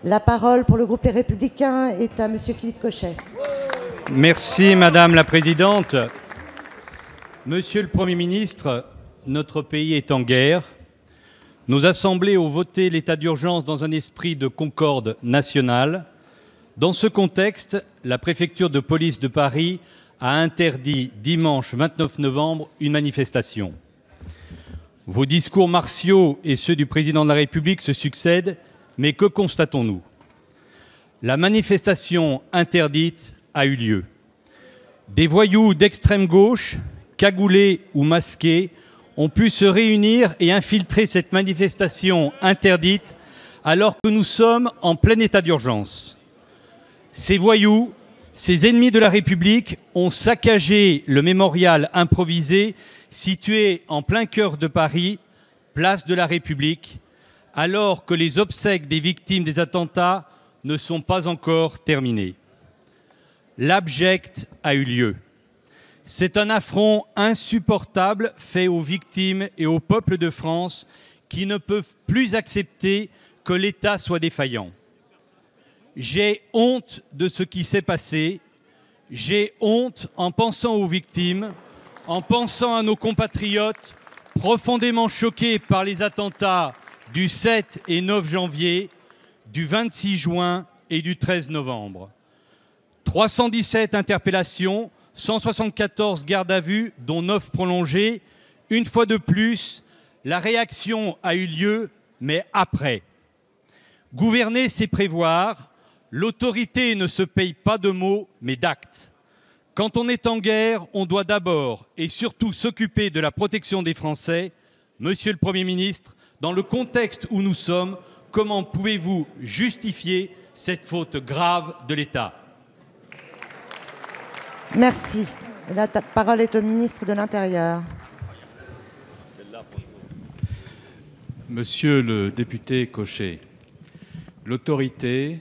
La parole pour le groupe Les Républicains est à Monsieur Philippe Cochet. Merci Madame la Présidente. Monsieur le Premier ministre, notre pays est en guerre. Nos assemblées ont voté l'état d'urgence dans un esprit de concorde nationale. Dans ce contexte, la préfecture de police de Paris a interdit dimanche 29 novembre une manifestation. Vos discours martiaux et ceux du président de la République se succèdent, mais que constatons-nous? La manifestation interdite a eu lieu. Des voyous d'extrême gauche, cagoulés ou masqués, ont pu se réunir et infiltrer cette manifestation interdite alors que nous sommes en plein état d'urgence. Ces voyous, ces ennemis de la République, ont saccagé le mémorial improvisé situé en plein cœur de Paris, place de la République, alors que les obsèques des victimes des attentats ne sont pas encore terminées. L'abject a eu lieu. C'est un affront insupportable fait aux victimes et au peuple de France qui ne peuvent plus accepter que l'État soit défaillant. J'ai honte de ce qui s'est passé. J'ai honte en pensant aux victimes, en pensant à nos compatriotes profondément choqués par les attentats du 7 et 9 janvier, du 26 juin et du 13 novembre. 317 interpellations, 174 gardes à vue, dont 9 prolongées. Une fois de plus, la réaction a eu lieu, mais après. Gouverner, c'est prévoir. L'autorité ne se paye pas de mots, mais d'actes. Quand on est en guerre, on doit d'abord et surtout s'occuper de la protection des Français. Monsieur le Premier ministre, dans le contexte où nous sommes, comment pouvez-vous justifier cette faute grave de l'État? Merci. La parole est au ministre de l'Intérieur. Monsieur le député Cochet, l'autorité,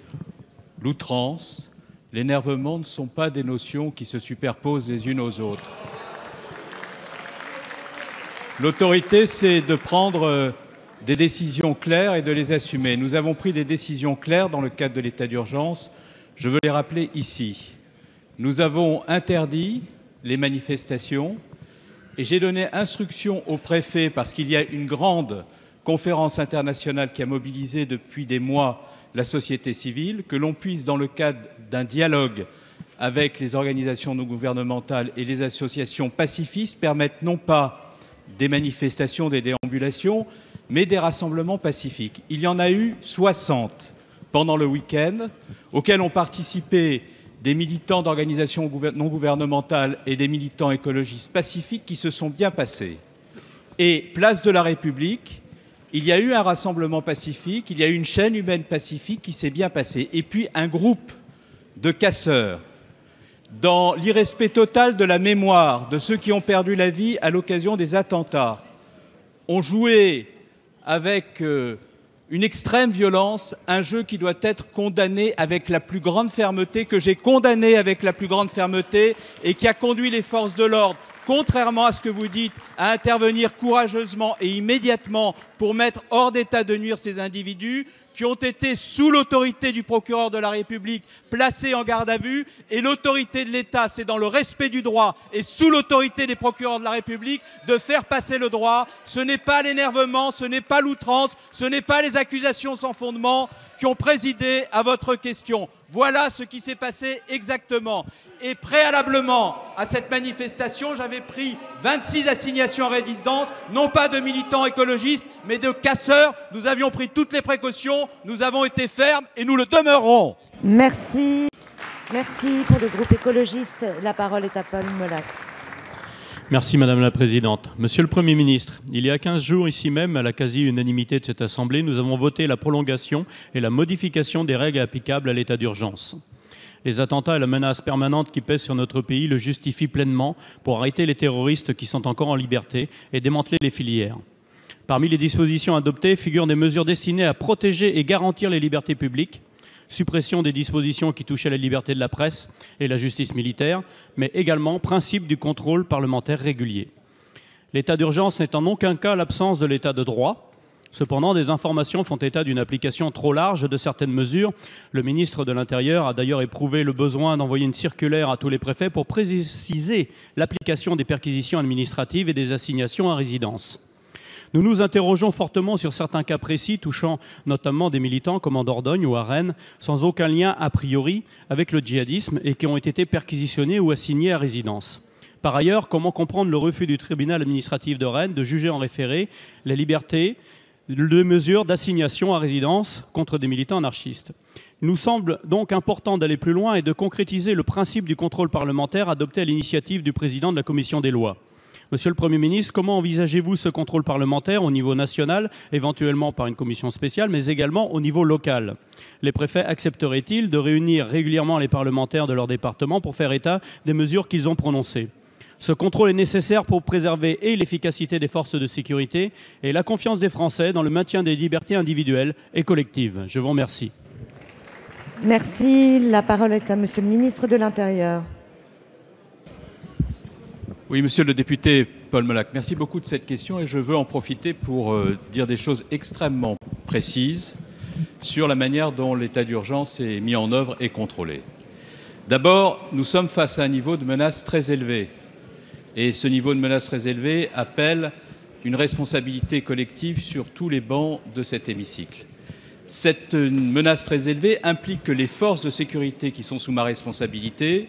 l'outrance, l'énervement ne sont pas des notions qui se superposent les unes aux autres. L'autorité, c'est de prendre des décisions claires et de les assumer. Nous avons pris des décisions claires dans le cadre de l'état d'urgence. Je veux les rappeler ici. Nous avons interdit les manifestations et j'ai donné instruction au préfet, parce qu'il y a une grande conférence internationale qui a mobilisé depuis des mois la société civile, que l'on puisse, dans le cadre d'un dialogue avec les organisations non gouvernementales et les associations pacifistes, permettre non pas des manifestations, des déambulations, mais des rassemblements pacifiques. Il y en a eu 60 pendant le week-end, auxquels ont participé des militants d'organisations non gouvernementales et des militants écologistes pacifiques qui se sont bien passés. Et place de la République, il y a eu un rassemblement pacifique, il y a eu une chaîne humaine pacifique qui s'est bien passée. Et puis un groupe de casseurs, dans l'irrespect total de la mémoire de ceux qui ont perdu la vie à l'occasion des attentats, ont joué avec une extrême violence, un jeu qui doit être condamné avec la plus grande fermeté, que j'ai condamné avec la plus grande fermeté, et qui a conduit les forces de l'ordre, contrairement à ce que vous dites, à intervenir courageusement et immédiatement pour mettre hors d'état de nuire ces individus qui ont été, sous l'autorité du procureur de la République, placés en garde à vue. Et l'autorité de l'État, c'est dans le respect du droit et sous l'autorité des procureurs de la République de faire passer le droit. Ce n'est pas l'énervement, ce n'est pas l'outrance, ce n'est pas les accusations sans fondement qui ont présidé à votre question. Voilà ce qui s'est passé exactement. Et préalablement à cette manifestation, j'avais pris 26 assignations en résidence, non pas de militants écologistes, mais de casseurs. Nous avions pris toutes les précautions, nous avons été fermes et nous le demeurerons. Merci. Merci pour le groupe écologiste. La parole est à Paul Molac. Merci Madame la Présidente. Monsieur le Premier ministre, il y a 15 jours, ici même, à la quasi-unanimité de cette Assemblée, nous avons voté la prolongation et la modification des règles applicables à l'état d'urgence. Les attentats et la menace permanente qui pèsent sur notre pays le justifient pleinement pour arrêter les terroristes qui sont encore en liberté et démanteler les filières. Parmi les dispositions adoptées figurent des mesures destinées à protéger et garantir les libertés publiques, suppression des dispositions qui touchaient la liberté de la presse et la justice militaire, mais également principe du contrôle parlementaire régulier. L'état d'urgence n'est en aucun cas l'absence de l'état de droit. Cependant, des informations font état d'une application trop large de certaines mesures. Le ministre de l'Intérieur a d'ailleurs éprouvé le besoin d'envoyer une circulaire à tous les préfets pour préciser l'application des perquisitions administratives et des assignations à résidence. Nous nous interrogeons fortement sur certains cas précis touchant notamment des militants comme en Dordogne ou à Rennes, sans aucun lien a priori avec le djihadisme et qui ont été perquisitionnés ou assignés à résidence. Par ailleurs, comment comprendre le refus du tribunal administratif de Rennes de juger en référé les libertés de mesures d'assignation à résidence contre des militants anarchistes? Il nous semble donc important d'aller plus loin et de concrétiser le principe du contrôle parlementaire adopté à l'initiative du président de la Commission des lois. Monsieur le Premier ministre, comment envisagez-vous ce contrôle parlementaire au niveau national, éventuellement par une commission spéciale, mais également au niveau local? Les préfets accepteraient-ils de réunir régulièrement les parlementaires de leur département pour faire état des mesures qu'ils ont prononcées? Ce contrôle est nécessaire pour préserver et l'efficacité des forces de sécurité et la confiance des Français dans le maintien des libertés individuelles et collectives. Je vous remercie. Merci. La parole est à Monsieur le ministre de l'Intérieur. Oui, monsieur le député Paul Molac, merci beaucoup de cette question et je veux en profiter pour dire des choses extrêmement précises sur la manière dont l'état d'urgence est mis en œuvre et contrôlé. D'abord, nous sommes face à un niveau de menace très élevé. Et ce niveau de menace très élevé appelle une responsabilité collective sur tous les bancs de cet hémicycle. Cette menace très élevée implique que les forces de sécurité qui sont sous ma responsabilité,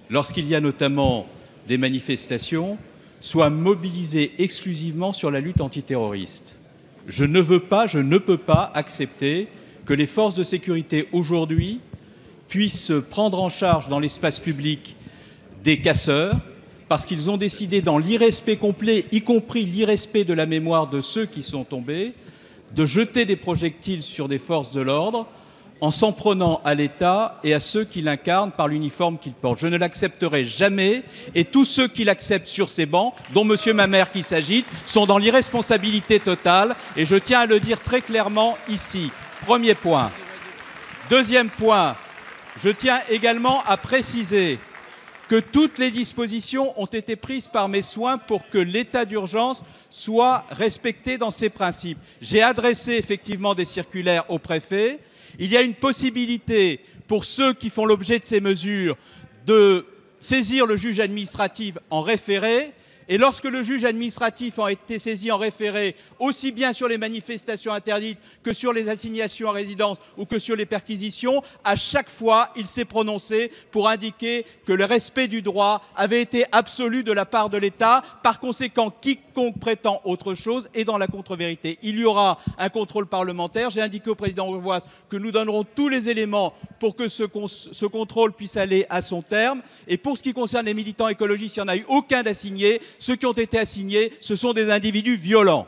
lorsqu'il y a notamment des manifestations, soient mobilisées exclusivement sur la lutte antiterroriste. Je ne peux pas accepter que les forces de sécurité aujourd'hui puissent prendre en charge dans l'espace public des casseurs, parce qu'ils ont décidé, dans l'irrespect complet, y compris l'irrespect de la mémoire de ceux qui sont tombés, de jeter des projectiles sur des forces de l'ordre en s'en prenant à l'État et à ceux qui l'incarnent par l'uniforme qu'ils portent. Je ne l'accepterai jamais et tous ceux qui l'acceptent sur ces bancs, dont M. Mamère qui s'agite, sont dans l'irresponsabilité totale et je tiens à le dire très clairement ici. Premier point. Deuxième point, je tiens également à préciser que toutes les dispositions ont été prises par mes soins pour que l'état d'urgence soit respecté dans ses principes. J'ai adressé effectivement des circulaires aux préfets. Il y a une possibilité pour ceux qui font l'objet de ces mesures de saisir le juge administratif en référé. Et lorsque le juge administratif a été saisi en référé, aussi bien sur les manifestations interdites que sur les assignations à résidence ou que sur les perquisitions, à chaque fois, il s'est prononcé pour indiquer que le respect du droit avait été absolu de la part de l'État. Par conséquent, quiconque prétend autre chose est dans la contre-vérité. Il y aura un contrôle parlementaire. J'ai indiqué au président Urvoas que nous donnerons tous les éléments pour que ce contrôle puisse aller à son terme. Et pour ce qui concerne les militants écologistes, il n'y en a eu aucun d'assigné. Ceux qui ont été assignés, ce sont des individus violents.